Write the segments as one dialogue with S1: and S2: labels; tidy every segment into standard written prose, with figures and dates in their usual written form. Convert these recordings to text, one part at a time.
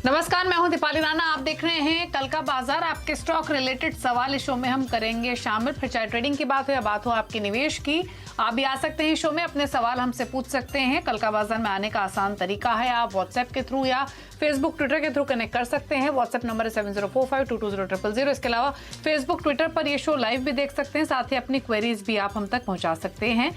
S1: नमस्कार, मैं हूं दीपाली राणा। आप देख रहे हैं कल का बाजार। आपके स्टॉक रिलेटेड सवाल इस शो में हम करेंगे शामिल। फिर चाहे ट्रेडिंग की बात हो या बात हो आपके निवेश की, आप भी आ सकते हैं शो में, अपने सवाल हमसे पूछ सकते हैं। कल का बाजार में आने का आसान तरीका है, आप व्हाट्सएप के थ्रू या फेसबुक ट्विटर के थ्रू कनेक्ट कर सकते हैं। व्हाट्सएप नंबर है 7045220000। इसके अलावा फेसबुक ट्विटर पर ये शो लाइव भी देख सकते हैं, साथ ही अपनी क्वेरीज भी आप हम तक पहुंचा सकते हैं।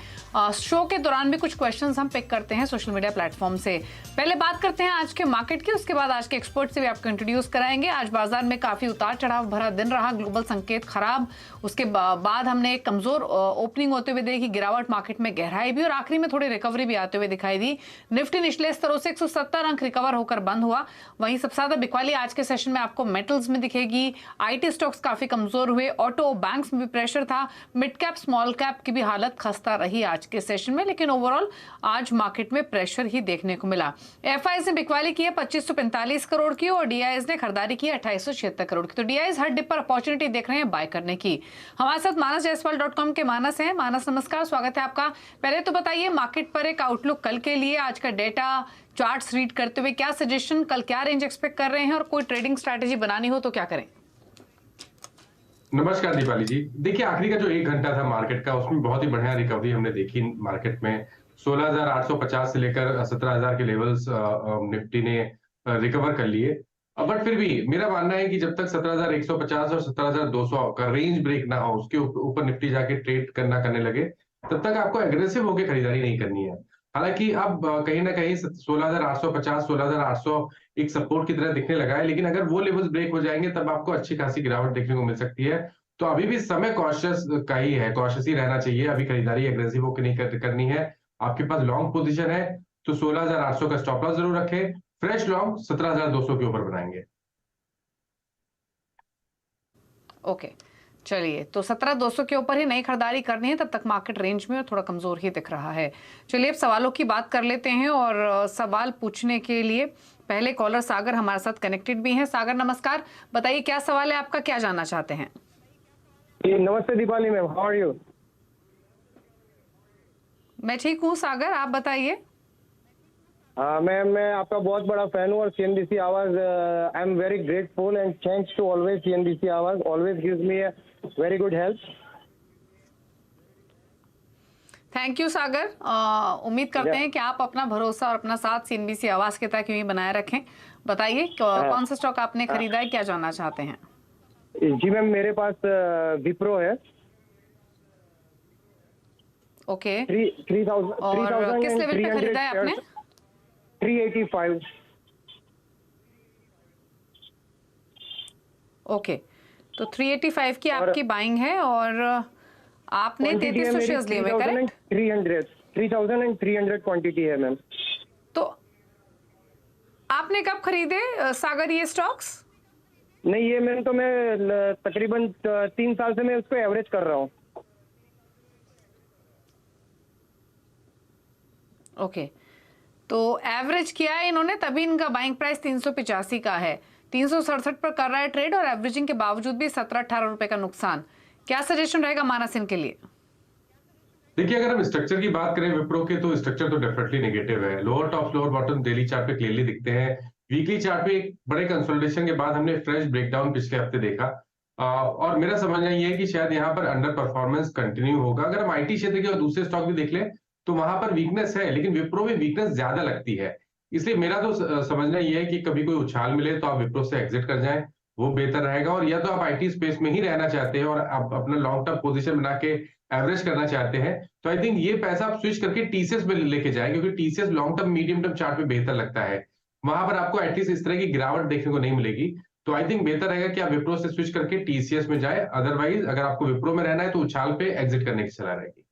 S1: शो के दौरान भी कुछ क्वेश्चंस हम पिक करते हैं सोशल मीडिया प्लेटफॉर्म से। पहले बात करते हैं आज के मार्केट की, उसके बाद आज के एक्सपर्ट से भी आपको इंट्रोड्यूस कराएंगे। आज बाजार में काफी उतार चढ़ाव भरा दिन रहा, ग्लोबल संकेत खराब, उसके बाद हमने एक कमजोर ओपनिंग होते हुए देखी, गिरावट मार्केट में गहराई भी और आखिरी में थोड़ी रिकवरी भी आते हुए दिखाई दी। निफ्टी निचले स्तरों से 170 अंक रिकवर होकर बंद हुआ। वहीं सबसे ज्यादा बिकवाली आज के सेशन में आपको मेटल्स में दिखेगी। आईटी स्टॉक्स काफी कमजोर हुए, ऑटो बैंक्स में भी प्रेशर था, मिड कैप स्मॉल कैप की भी हालत खस्ता रही आज के सेशन में, लेकिन ओवरऑल आज मार्केट में प्रेशर ही देखने को मिला। एफआईज ने बिकवाली की है 2545 करोड़ की और डीआईएस ने खरीदारी की है 2876 करोड़ की। तो डीआईएस हर डिप पर अपॉर्चुनिटी देख रहे हैं बाय करने की। हमारे साथ manasjaiswal.com के मानस हैं। मानस नमस्कार, स्वागत है आपका। पहले तो बताइए मार्केट पर एक आउटलुक कल के लिए, आज का डेटा चार्ट्स रीड करते हुए क्या सजेशन, कल क्या रेंज एक्सपेक्ट कर रहे हैं और कोई ट्रेडिंग स्ट्रैटेजी बनानी हो तो क्या करें?
S2: नमस्कार दीपाली जी। देखिए, आखिरी का जो 1 घंटा था मार्केट का, उसमें बहुत ही बढ़िया रिकवरी हमने देखी मार्केट में। 16,850 से लेकर 17,000 के लेवल्स निफ्टी ने रिकवर कर लिए। बट फिर भी मेरा मानना है कि जब तक 17,150 और 17,200 का रेंज ब्रेक ना हो, उसके ऊपर निफ्टी जाके ट्रेड करने लगे, तब तक आपको एग्रेसिव होकर खरीदारी नहीं करनी है। हालांकि अब कहीं ना कहीं 16,850 16,800 एक सपोर्ट की तरह दिखने लगा है, लेकिन अगर वो लेवल्स ब्रेक हो जाएंगे तब आपको अच्छी खासी गिरावट देखने को मिल सकती है। तो अभी भी समय कॉशियस का ही है, कॉशियस ही रहना चाहिए। अभी खरीदारी एग्रेसिव होकर नहीं करनी है। आपके पास लॉन्ग पोजीशन है तो 16,800 का स्टॉप लॉस जरूर रखें। फ्रेश लॉन्ग 17,200 के ऊपर बनाएंगे।
S1: ओके, चलिए, तो 17,200 के ऊपर ही नई खरीदारी करनी है, तब तक मार्केट रेंज में थोड़ा कमजोर ही दिख रहा है। चलिए अब सवालों की बात कर लेते हैं और सवाल पूछने के लिए पहले कॉलर सागर हमारे साथ कनेक्टेड भी हैं। सागर नमस्कार, बताइए क्या सवाल है आपका, क्या जानना चाहते हैं?
S3: नमस्ते Deepali ma'am, how are you?
S1: मैं ठीक हूँ सागर, आप बताइए।
S3: हाँ मैम, मैं आपका बहुत बड़ा फैन हूँ और CNBC Awaaz, I am very grateful and thanks to always CNBC Awaaz, always gives me a very good help.
S1: Thank you Sagar. उम्मीद करते हैं कि आप अपना भरोसा और अपना साथ सीएनबीसी आवाज के तक यूं ही बनाए रखें। बताइए कौन सा स्टॉक आपने खरीदा है, क्या जानना चाहते हैं?
S3: जी मैम, मेरे पास विप्रो है।
S1: ओके,
S3: 3,000
S1: और किस लेवल पे खरीदा है आपने?
S3: 385।
S1: ओके, तो 385 की आपकी बाइंग है और आपने 3300 शेयर्स लिए हुए, करेक्ट?
S3: 3,300 क्वांटिटी है मैम।
S1: तो आपने कब खरीदे सागर ये स्टॉक्स?
S3: नहीं, ये मैम तो मैं तकरीबन 3 साल से मैं उसको एवरेज कर रहा हूँ।
S1: ओके, तो एवरेज किया है इन्होंने, तभी इनका बाइंग प्राइस 385 का है। 367 पर कर रहा है ट्रेड और एवरेजिंग के बावजूद भी 17-18 रुपए का नुकसान। क्या सजेशन रहेगा मानस इनके लिए?
S2: देखिए, अगर हम स्ट्रक्चर की बात करें विप्रो के, तो स्ट्रक्चर तो डेफिनेटली नेगेटिव है। Lower top lower bottom daily chart पे क्लियरली दिखते हैं। वीकली चार्ट पे एक बड़े कंसोलिडेशन के बाद हमने फ्रेश ब्रेकडाउन पिछले हफ्ते देखा। और मेरा समझना ये है कि शायद यहाँ पर अंडर परफॉर्मेंस कंटिन्यू होगा। अगर हम आईटी क्षेत्र के और दूसरे स्टॉक भी देख लें तो वहां पर वीकनेस है, लेकिन विप्रो में वीकनेस ज्यादा लगती है। इसलिए मेरा तो समझना ये है कि कभी कोई उछाल मिले तो आप विप्रो से एग्जिट कर जाएं, वो बेहतर रहेगा। और या तो आप आईटी स्पेस में ही रहना चाहते हैं और आप अपना लॉन्ग टर्म पोजीशन बना के एवरेज करना चाहते हैं, तो आई थिंक ये पैसा आप स्विच करके टीसीएस में लेके जाएं, क्योंकि TCS long term medium term chart पे बेहतर लगता है। वहां पर आपको एटलीस्ट इस तरह की गिरावट देखने को नहीं मिलेगी। तो आई थिंक बेहतर रहेगा कि आप विप्रो से स्विच करके टीसीएस में जाए। अदरवाइज अगर आपको विप्रो में रहना है तो उछाल पे एग्जिट करने की सलाह रहेगी।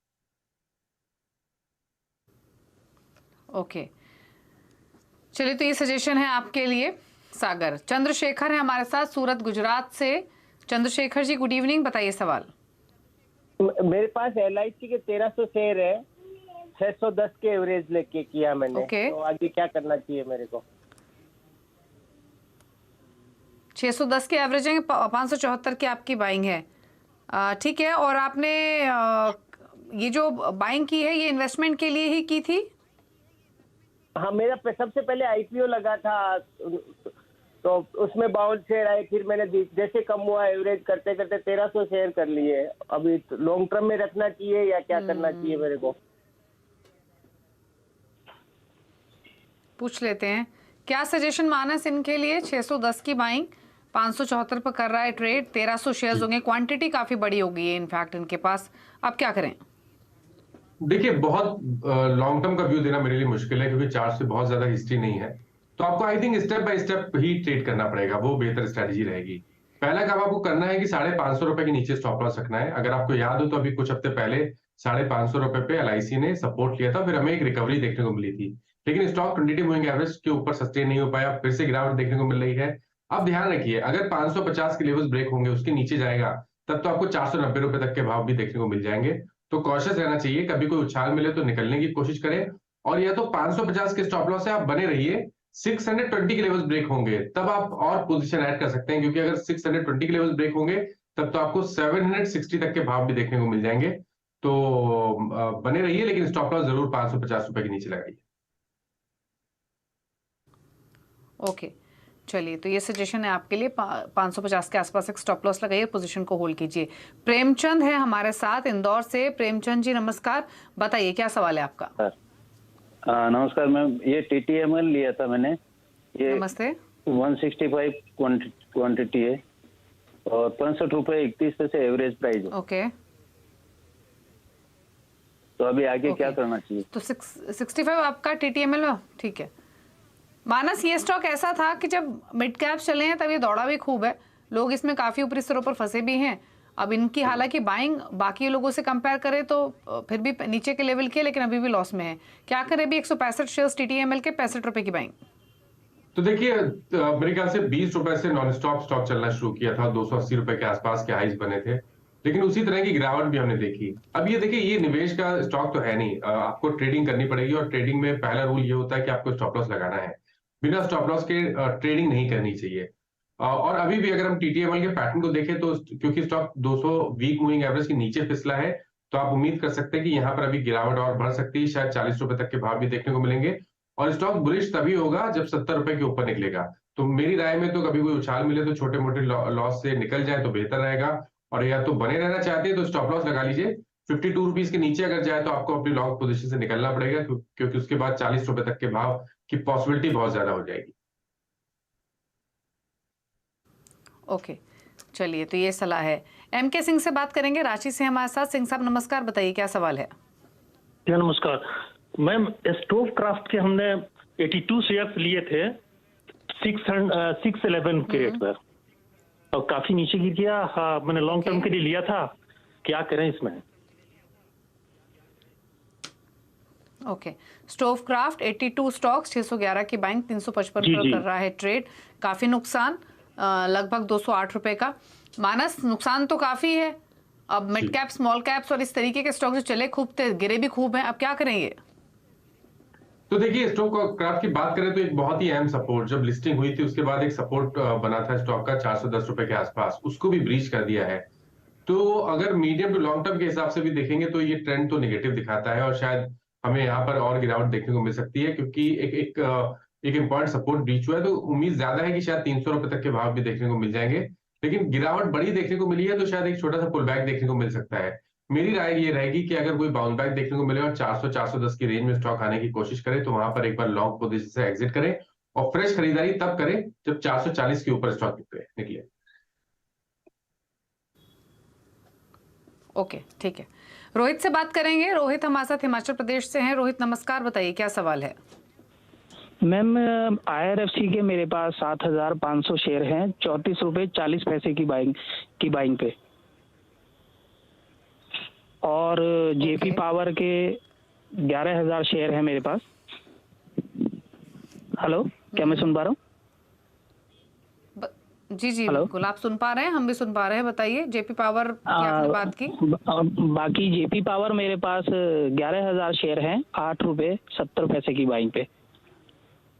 S1: ओके, चलिए, तो ये सजेशन है आपके लिए सागर। चंद्रशेखर है हमारे साथ सूरत गुजरात से। चंद्रशेखर जी गुड इवनिंग, बताइए सवाल।
S4: मेरे पास एलआईसी के 1300 शेयर है, 610 के एवरेज लेके किया मैंने।
S1: ओके,
S4: तो आगे क्या करना चाहिए मेरे को?
S1: 610 के एवरेज है, 574 की आपकी बाइंग है। ठीक है, और आपने ये जो बाइंग की है ये इन्वेस्टमेंट के लिए ही की थी?
S4: हाँ, मेरा सबसे पहले आईपीओ लगा था तो उसमें 52 शेयर आए, फिर मैंने जैसे कम हुआ एवरेज करते करते 1300 शेयर कर लिए। अभी लॉन्ग टर्म में रखना चाहिए या क्या करना चाहिए मेरे को?
S1: पूछ लेते हैं क्या सजेशन मानस इनके लिए। 610 की बाइंग, 574 पर कर रहा है ट्रेड, 1300 शेयर्स होंगे, क्वांटिटी काफी बड़ी होगी है इनफैक्ट इनके पास। अब क्या करें?
S2: देखिए, बहुत लॉन्ग टर्म का व्यू देना मेरे लिए मुश्किल है क्योंकि चार्ट से बहुत ज्यादा हिस्ट्री नहीं है। तो आपको I think step by step he trade करना पड़ेगा, वो बेहतर स्ट्रेटेजी रहेगी। पहला काम आपको करना है कि 550 रुपए के नीचे स्टॉप लॉस रखना है। अगर आपको याद हो तो अभी कुछ हफ्ते पहले 550 रुपए पे एलआईसी ने सपोर्ट लिया था, फिर हमें एक रिकवरी देखने को मिली थी, लेकिन स्टॉक 20 मूविंग एवरेज के ऊपर सस्टेन नहीं हो पाया, फिर से गिरावट देखने को मिल रही है। अब ध्यान रखिए, अगर 550 के लेवल्स ब्रेक होंगे, उसके नीचे जाएगा, तब तो आपको 490 रुपए तक के भाव भी देखने को मिल जाएंगे। तो कॉशियस रहना चाहिए, कभी कोई उछाल मिले तो निकलने की कोशिश करें। और या तो 550 के स्टॉप लॉस से आप बने रहिए, 620 के लेवल्स ब्रेक होंगे तब आप और पोजीशन ऐड कर सकते हैं, क्योंकि अगर 620 के लेवल्स ब्रेक होंगे तब तो आपको 760 तक के भाव भी देखने को मिल जाएंगे। तो बने रहिए, लेकिन स्टॉप लॉस जरूर 550 रुपए के नीचे लगाइए।
S1: ओके, चलिए, तो ये सजेशन है आपके लिए। 550 के आसपास एक स्टॉप लॉस लगाइए, पोजीशन को होल्ड कीजिए। प्रेमचंद है हमारे साथ इंदौर से। प्रेमचंद जी नमस्कार, बताइए क्या सवाल है आपका।
S5: नमस्कार मैम, ये TTML लिया था मैंने, ये
S1: नमस्ते।
S5: 165 क्वांटिटी है और 65 रुपए 31 पैसे एवरेज प्राइस है।
S1: ओके,
S5: तो अभी आगे
S1: ओके।
S5: क्या करना चाहिए?
S1: तो 65 आपका TTML में, ठीक है। मानस, ये स्टॉक ऐसा था कि जब मिड कैप चले हैं तब ये दौड़ा भी खूब है, लोग इसमें काफी ऊपरी स्तरों पर फंसे भी हैं। अब इनकी हालांकि बाइंग बाकी लोगों से कंपेयर करें तो फिर भी नीचे के लेवल की है, लेकिन अभी भी लॉस में है। क्या करें? अभी 165 शेयर्स TTML के 65 रुपए की बाइंग।
S2: तो देखिए, मेरे ख्याल से 20 रुपए से नॉन स्टॉप स्टॉक चलना शुरू किया था, 280 रुपए के आसपास के हाइज बने थे, लेकिन उसी तरह की गिरावट भी हमने देखी। अब ये देखिए, ये निवेश का स्टॉक तो है नहीं, आपको ट्रेडिंग करनी पड़ेगी, और ट्रेडिंग में पहला रूल ये होता है कि आपको स्टॉप लॉस लगाना है। बिना स्टॉप लॉस के ट्रेडिंग नहीं करनी चाहिए। और अभी भी अगर हम TTML के पैटर्न को देखें तो क्योंकि स्टॉक 200 वीक मूविंग एवरेज के नीचे फिसला है, तो आप उम्मीद कर सकते हैं कि यहाँ पर अभी गिरावट और बढ़ सकती है, शायद 40 रुपए तक के भाव भी देखने को मिलेंगे। और स्टॉक बुलिश तभी होगा जब 70 रुपए के ऊपर निकलेगा। तो मेरी राय में तो कभी कोई उछाल मिले तो छोटे मोटे लॉस से निकल जाए तो बेहतर रहेगा। और या तो बने रहना चाहते हैं तो स्टॉप लॉस लगा लीजिए। 52 रुपीज के नीचे अगर जाए तो आपको अपनी लॉन्ग पोजीशन से निकलना पड़ेगा, क्योंकि उसके बाद 40 रुपए तक के भाव की पॉसिबिलिटी बहुत ज्यादा हो जाएगी।
S1: ओके, चलिए, तो ये सलाह है। MK सिंह से बात करेंगे, रांची से हमारे साथ। सिंह साहब नमस्कार, बताइए क्या सवाल है।
S6: जी नमस्कार मैम, स्टोव क्राफ्ट के हमने 82 शेयर्स लिए थे 611 के रेट पर, और काफी नीचे गिर गया। हाँ, मैंने लॉन्ग टर्म के लिए लिया था, क्या करें इसमें?
S1: ओके, स्टोव क्राफ्ट 82 स्टॉक्स, 611 की बाइंग, 355 पर कर रहा है ट्रेड, काफी नुकसान, लगभग 208 रुपए का। मानस, नुकसान तो काफी है। अब मिड कैप, स्मॉल कैप्स और इस तरीके के स्टॉक जो चले खूब थे, गिरे भी खूब हैं, अब क्या करेंगे?
S2: तो देखिए, स्टॉक क्राफ्ट की बात करें तो एक बहुत ही अहम सपोर्ट जब लिस्टिंग हुई थी, उसके बाद एक सपोर्ट बना था स्टॉक का 410 रुपए के आसपास, उसको भी ब्रीच कर दिया है। तो अगर मीडियम टू लॉन्ग टर्म के हिसाब से भी देखेंगे तो ये ट्रेंड तो नेगेटिव दिखाता है, और शायद हमें यहाँ पर और गिरावट देखने को मिल सकती है, क्योंकि एक इम्पॉर्टेंट सपोर्ट ब्रीच हुआ है। तो उम्मीद ज्यादा है कि शायद 300 रुपए तक के भाव भी देखने को मिल जाएंगे, लेकिन गिरावट बड़ी देखने को मिली है तो शायद एक छोटा सा पुल बैक देखने को मिल सकता है। मेरी राय ये रहेगी कि अगर कोई बाउंस बैक देखने को मिले और 400-410 की रेंज में स्टॉक आने की कोशिश करे तो वहां पर एक बार लॉन्ग पोजीशन से एग्जिट करें, और फ्रेश खरीदारी तब करें जब 440 के ऊपर स्टॉक निकले।
S1: ओके, ठीक है। रोहित से बात करेंगे। रोहित हमारे साथ हिमाचल प्रदेश से हैं। रोहित नमस्कार, बताइए क्या सवाल है।
S7: मैम, IRFC के मेरे पास 7,500 शेयर हैं, 34 रुपए 40 पैसे की बाइंग पे, और JP पावर के 11,000 शेयर हैं मेरे पास। हेलो, क्या मैं सुन पा रहा हूँ?
S1: जी जी,
S7: हेलो?
S1: बिल्कुल आप सुन पा रहे हैं, हम भी सुन पा रहे हैं। बताइए, JP पावर की आपने बात की।
S7: बाकी JP पावर मेरे पास 11,000 शेयर हैं, 8 रुपए 70 पैसे की बाइंग पे,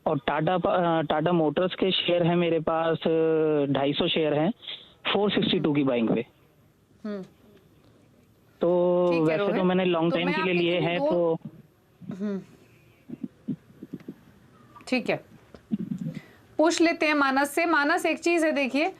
S7: और टाटा मोटर्स के शेयर हैं मेरे पास 250 शेयर हैं, 462 की बाइंग पे। तो वैसे तो मैंने लॉन्ग टाइम के लिए लिए हैं, तो
S1: ठीक है। पूछ लेते हैं मानस से। मानस, एक चीज है देखिए,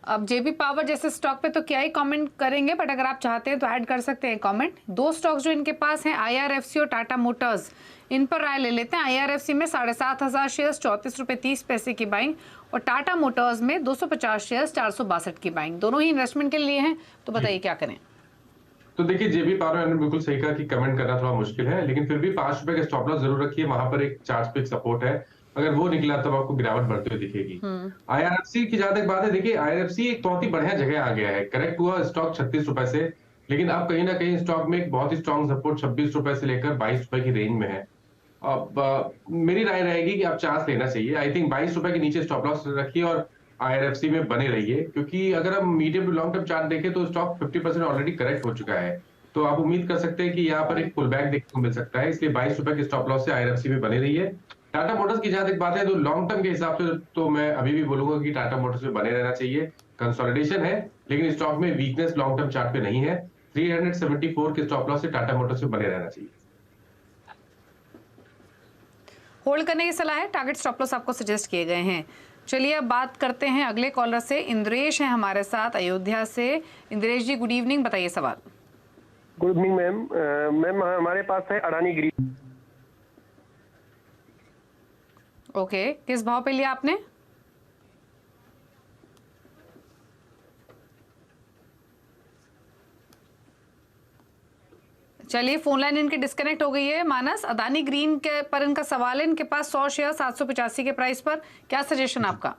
S1: अब जेपी पावर जैसे स्टॉक पे तो क्या ही कमेंट करेंगे, बट अगर आप चाहते हैं तो ऐड कर सकते हैं कमेंट। दो स्टॉक्स जो इनके पास हैं, आईआरएफसी और टाटा मोटर्स, इन पर राय ले लेते हैं। आईआरएफसी में 7,500 शेयर्स 34.30 की बाइंग, और टाटा मोटर्स में 250 शेयर्स 462 की बाइंग। दोनों ही इन्वेस्टमेंट के लिए हैं, तो बताइए क्या करें।
S2: तो देखिए, जेबी पावर ने बिल्कुल सही कहा कि कमेंट करना थोड़ा मुश्किल है, लेकिन फिर भी 5 रुपए का स्टॉप लॉस जरूर रखिए। वहां पर एक चार्ट पे सपोर्ट है, अगर वो निकला तब आपको गिरावट बढ़ती हुई दिखेगी। आईआरएफसी की जहां तक बात है, देखिए आईआरएफसी एक बहुत ही बढ़िया जगह आ गया है। करेक्ट हुआ स्टॉक 36 रुपए से, लेकिन अब कहीं ना कहीं स्टॉक में एक बहुत ही स्ट्रॉन्ग सपोर्ट 26 रुपए से लेकर 22 रुपए की रेंज में है। अब मेरी राय रहेगी कि आप चांस लेना चाहिए। आई थिंक 22 रुपए के नीचे स्टॉप लॉस रखिए और आईआरएफसी में बने रहिए, क्योंकि अगर हम medium to long term chart देखें तो स्टॉक 50% ऑलरेडी करेक्ट हो चुका है। तो आप उम्मीद कर सकते हैं कि यहाँ पर एक पुल बैक देखने को मिल सकता है, इसलिए 22 रुपए के स्टॉप लॉस से आईआरएफसी में बने रहिए। टाटा मोटर्स की जहां तक बात है, तो लॉन्ग टर्म के हिसाब से तो मैं अभी भी बोलूंगा कि टाटा मोटर्स में बने रहना चाहिए। कंसोलिडेशन है, लेकिन स्टॉक में वीकनेस लॉन्ग टर्म चार्ट पे नहीं है। 374 के स्टॉप लॉस से टाटा मोटर्स में बने रहना चाहिए।
S1: होल्ड करने की सलाह है, टारगेट स्टॉप लॉस आपको सजेस्ट किए गए हैं। चलिए अब बात करते हैं अगले कॉलर से। इंद्रेश है हमारे साथ अयोध्या से। इंद्रेश जी, गुड इवनिंग, बताइए सवाल।
S8: Good evening ma'am. मैम हमारे पास है अडानी ग्रीन।
S1: ओके, किस भाव पे लिया आपने? चलिए, फोन लाइन इनकी डिस्कनेक्ट हो गई है। मानस, अदानी ग्रीन के पर इनका सवाल है, इनके पास 100 शेयर 785 के प्राइस पर, क्या सजेशन आपका?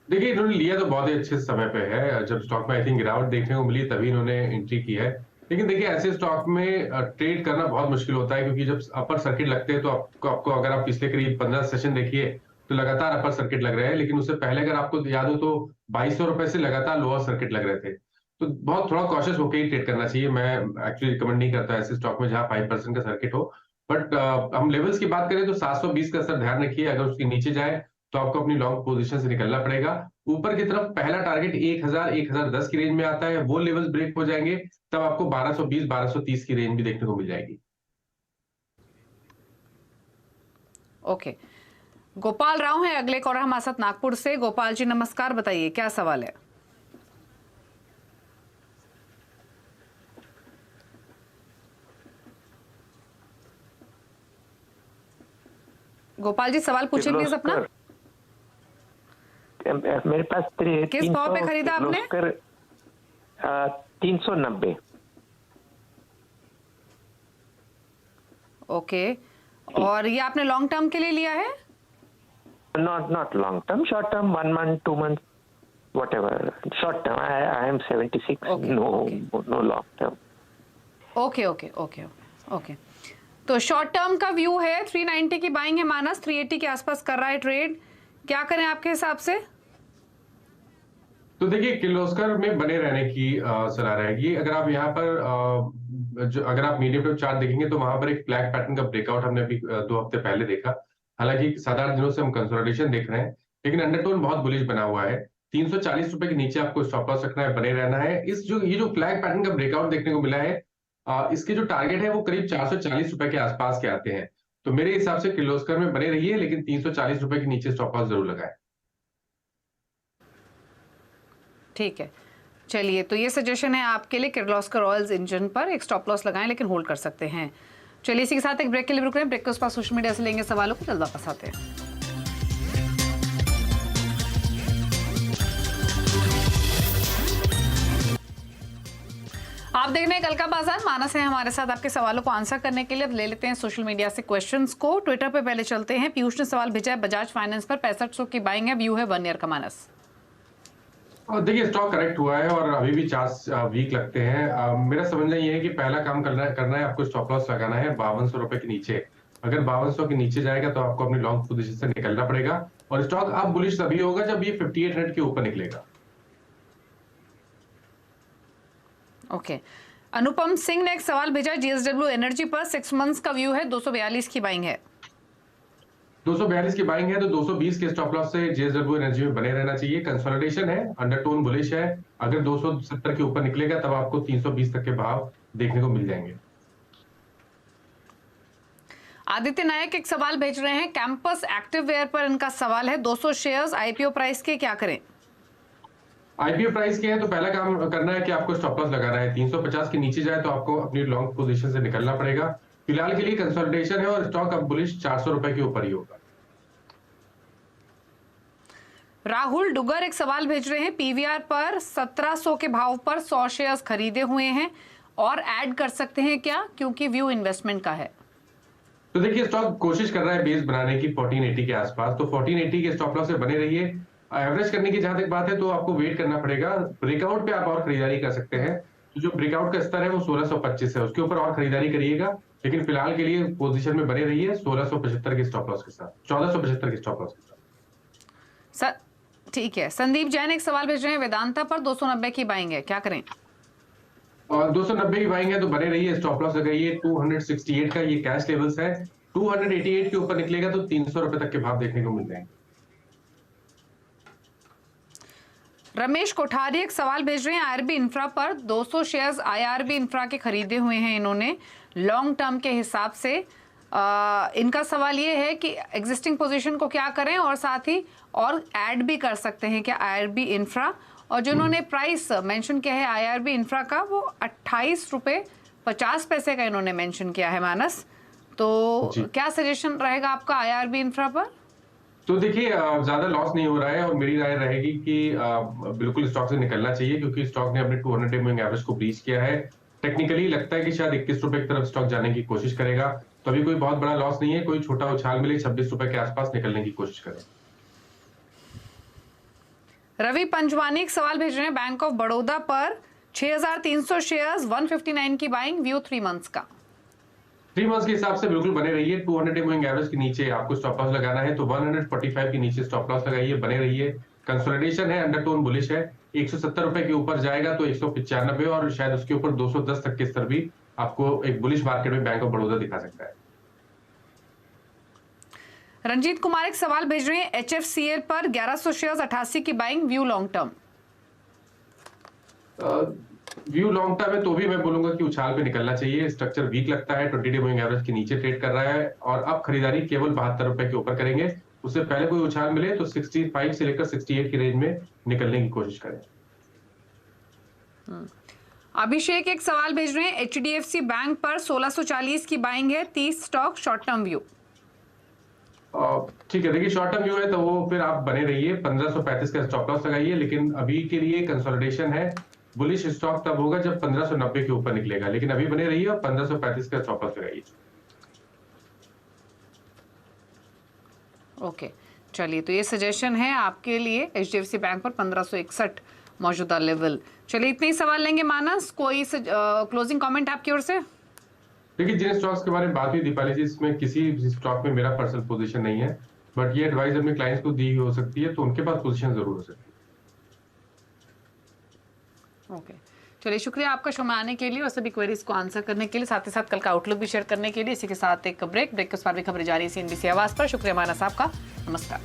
S2: देखिए, इन्होंने लिया तो बहुत ही अच्छे समय पे है, जब स्टॉक में आई थिंक गिरावट देखने को मिली तभी इन्होंने एंट्री की है। लेकिन देखिए, ऐसे स्टॉक में ट्रेड करना बहुत मुश्किल होता है, क्योंकि जब अपर सर्किट लगते हैं तो आपको अगर आप पिछले करीब 15 सेशन देखिए तो लगातार अपर सर्किट लग रहे हैं, लेकिन उससे पहले अगर आपको याद हो तो 2200 रुपए से लगातार लोअर सर्किट लग रहे थे। तो बहुत थोड़ा कॉशियस होकर ही ट्रेड करना चाहिए। मैं एक्चुअली रिकमेंड नहीं करता ऐसे स्टॉक में जहां 5% का सर्किट हो। बट हम लेवल्स की बात करें तो 720 का सर ध्यान रखिए, अगर उसके नीचे जाए तो आपको अपनी लॉन्ग पोजीशन से निकलना पड़ेगा। ऊपर की तरफ पहला टारगेट 1000-1010 की रेंज में आता है, वो लेवल्स ब्रेक हो जाएंगे तब आपको 1220-1230 की रेंज भी देखने को मिल जाएगी।
S1: ओके, गोपाल राव है अगले कॉलर हमारे साथ नागपुर से। गोपाल जी नमस्कार, बताइए क्या सवाल है। गोपाल जी सवाल पूछिए प्लीज अपना।
S8: मेरे पास
S1: किस भाव पे खरीदा आपने?
S8: 390।
S1: ओके, और ये आपने लॉन्ग टर्म के लिए लिया है?
S8: Not long term, short term, 1 month, 2 months, whatever. Short term, I am 76.
S1: Okay,
S8: No,
S1: okay.
S8: no long term.
S1: Okay okay okay okay, तो शॉर्ट टर्म का व्यू है। 390 की बाइंग है मानस, 380 के आसपास कर रहा है ट्रेड, क्या करें आपके हिसाब से?
S2: तो देखिए, किर्लोस्कर में बने रहने की सलाह रहेगी। अगर आप यहाँ पर अगर आप मीडियम टर्म चार्ट देखेंगे तो वहां पर एक फ्लैग पैटर्न का ब्रेकआउट हमने अभी 2 हफ्ते पहले देखा। हालांकि 7-8 दिनों से हम कंसोलिडेशन देख रहे हैं, लेकिन अंडरटोन बहुत बुलिश बना हुआ है। 340 रुपए के नीचे आपको स्टॉप लॉस रखना है, बने रहना है। ये जो फ्लैग पैटर्न का ब्रेकआउट देखने को मिला है, इसके जो टारगेट है वो करीब 440 रुपए के आसपास के आते हैं। तो मेरे हिसाब से किर्लोस्कर में बने रहिए, लेकिन 340 रुपए के नीचे स्टॉप लॉस जरूर लगाए।
S1: ठीक है, चलिए, तो ये सजेशन है आपके लिए, किर्लोस्कर ऑयल्स इंजन पर एक स्टॉप लॉस लगाएं, लेकिन होल्ड कर सकते हैं। चलिए, इसी के साथ एक ब्रेक के लिए रुक रहे हैं। ब्रेक के उस पास सोशल मीडिया से लेंगे सवालों को, जल्द वापस आते हैं। आप देख रहे हैं कल का बाजार, मानस है हमारे साथ आपके सवालों को आंसर करने के लिए। अब ले लेते हैं सोशल मीडिया से क्वेश्चंस को। ट्विटर पे पहले चलते हैं। पीयूष ने सवाल भेजा है, बजाज फाइनेंस पर 6500 की बाइंग है, व्यू है 1 ईयर का। मानस,
S2: और देखिए, स्टॉक करेक्ट हुआ है और अभी भी चार्ट्स वीक लगते हैं। मेरा समझना ये है कि पहला काम करना है आपको स्टॉप लॉस लगाना है 5200 रुपए के नीचे। अगर 5200 के नीचे जाएगा तो आपको अपनी लॉन्ग पोजीशन से निकलना पड़ेगा, और स्टॉक अब बुलिश तभी होगा जब ये 5800 के ऊपर निकलेगा।
S1: ओके, अनुपम सिंह ने एक सवाल भेजा, जीएसडब्ल्यू एनर्जी पर 6 मंथ्स का व्यू है, 242 की बाइंग है।
S2: 242 की बाइंग है तो 220 के स्टॉप लॉस से जेएसडब्ल्यू एनर्जी में बने रहना चाहिए। कंसोलिडेशन है, अंडरटोन बुलिश है। अगर 270 के ऊपर निकलेगा तब आपको 320 तक के भाव देखने को मिल जाएंगे।
S1: आदित्य नायक एक सवाल भेज रहे हैं, कैंपस एक्टिववेयर पर इनका सवाल है, 200 शेयर्स आईपीओ प्राइस के, क्या करें?
S2: आईपीओ प्राइस के है तो पहला काम करना है कि आपको स्टॉप लॉस लगाना है। 350 के नीचे जाए तो आपको अपनी लॉन्ग पोजीशन से निकलना पड़ेगा। फिलहाल के लिए कंसोलिडेशन है और स्टॉक अब बुलिश 400 रुपए के ऊपर ही होगा।
S1: राहुल डुगर एक सवाल भेज रहे हैं, पीवीआर पर 1700 के भाव पर 100 शेयर्स खरीदे हुए हैं और ऐड कर सकते हैं क्या, क्योंकि व्यू इन्वेस्टमेंट का है?
S2: तो देखिए स्टॉक कोशिश कर रहा है बेस बनाने की 1480 के आसपास, तो 1480 के स्टॉप लॉस से बने रहिए। एवरेज करने की जहां तक बात है तो आपको वेट करना पड़ेगा। ब्रेकआउट पे आप और खरीदारी कर सकते हैं। तो जो ब्रेकआउट का स्तर है वो 1625 है, उसके ऊपर और खरीदारी करिएगा। लेकिन फिलहाल के लिए पोजीशन में बने रहिए 1675 के स्टॉप लॉस के साथ, 1475 के स्टॉप लॉस के साथ।
S1: सर ठीक है। संदीप जैन एक सवाल भेज रहे हैं, वेदांता पर 290 की बाइंग है, क्या करें?
S2: और 290 की बाइंग है तो बने रहिए, स्टॉप लॉस लगाइए 268 का, ये कैश लेवल्स है। 288 के ऊपर निकलेगा तो 300 रुपए तक के भाव देखने को मिल जाएंगे।
S1: रमेश कोठारी एक सवाल भेज रहे हैं, आईआरबी इंफ्रा पर 200 शेयर्स आईआरबी इंफ्रा के खरीदे हुए हैं इन्होंने लॉन्ग टर्म के हिसाब से। इनका सवाल ये है कि एग्जिस्टिंग पोजीशन को क्या करें और साथ ही और ऐड भी कर सकते हैं क्या आईआरबी इंफ्रा, और जो उन्होंने प्राइस मेंशन किया है आईआरबी इंफ्रा का वो 28 रुपए 50 पैसे का इन्होंने मेंशन किया है मानस। तो क्या सजेशन रहेगा आपका आईआरबी इंफ्रा पर?
S2: तो देखिए ज्यादा लॉस नहीं हो रहा है और मेरी राय रहेगी कि बिल्कुल स्टॉक से निकलना चाहिए, क्योंकि स्टॉक ने अपने 200 मूविंग एवरेज को ब्रीच किया है। टेक्निकली लगता है कि शायद 21 रुपए की तरफ स्टॉक जाने की कोशिश करेगा, तो अभी कोई बहुत बड़ा लॉस नहीं है। कोई छोटा उछाल मिले 26 रुपए के आसपास निकलने की कोशिश करें।
S1: रवि पंजवानी एक सवाल भेज रहे हैं, बैंक ऑफ बड़ौदा पर 6300 शेयर्स 159 की बाइंग, व्यू 3 मंथ्स का।
S2: 3 मंथ्स के हिसाब से बिल्कुल बने रहिए। 200 मूविंग एवरेज के नीचे आपको स्टॉप लॉस लगाना है, तो 145 के नीचे स्टॉप लॉस लगाइए, बने रहिए। कंसोलिडेशन है, अंडरटोन बुलिश है। 170 रुपए के ऊपर जाएगा तो 195 और शायद उसके ऊपर 210 तक के स्तर भी आपको एक बुलिश मार्केट में बैंक ऑफ बड़ौदा दिखा सकता है।
S1: रंजीत कुमार एक सवाल भेज रहे हैं, एचएफसीएल पर 1100 शेयर्स 88 की buying, view long term.
S2: View long term है तो भी मैं बोलूंगा कि उछाल पे निकलना चाहिए। स्ट्रक्चर वीक लगता है, 20 डे मूविंग एवरेज के नीचे ट्रेड कर रहा है और अब खरीदारी केवल 72 रुपए के ऊपर करेंगे। उससे पहले कोई उछाल मिले तो 65 से लेकर 68 की रेंज में निकलने की कोशिश करें।
S1: अभिषेक एक सवाल भेज रहे हैं, एचडीएफसी बैंक पर 1640 की बाइंग है, 30 स्टॉक, शॉर्ट टर्म व्यू।
S2: ठीक है, देखिए शॉर्ट टर्म व्यू है तो वो फिर आप बने रहिए, 1535 का स्टॉप लॉस लगाइए। लेकिन अभी के लिए कंसोलिडेशन है, बुलिश स्टॉक तब होगा जब 1590 के ऊपर निकलेगा, लेकिन अभी बने रहिए और 1535 का स्टॉप लॉस लगाइए।
S1: ओके चलिए, तो ये सजेशन है आपके लिए एचडीएफसी बैंक पर 1561 मौजूदा लेवल। चलिए इतने ही सवाल लेंगे मानस, कोई क्लोजिंग कमेंट आपकी ओर से?
S2: देखिए जिन स्टॉक्स के बारे में बात हुई दीपाली जी, इसमें किसी स्टॉक में मेरा पर्सनल पोजीशन नहीं है, बट ये एडवाइस अपने क्लाइंट्स को दी हो सकती है, तो उनके पास पोजीशन जरूर हो सकती है।
S1: ओके चलिए, शुक्रिया आपका शो में आने के लिए और सभी क्वेरीज को आंसर करने के लिए, साथ ही साथ कल का आउटलुक भी शेयर करने के लिए। इसी के साथ एक ब्रेक के उस पर भी खबरें जारी CNBC आवाज पर। शुक्रिया मानस आपका, नमस्कार।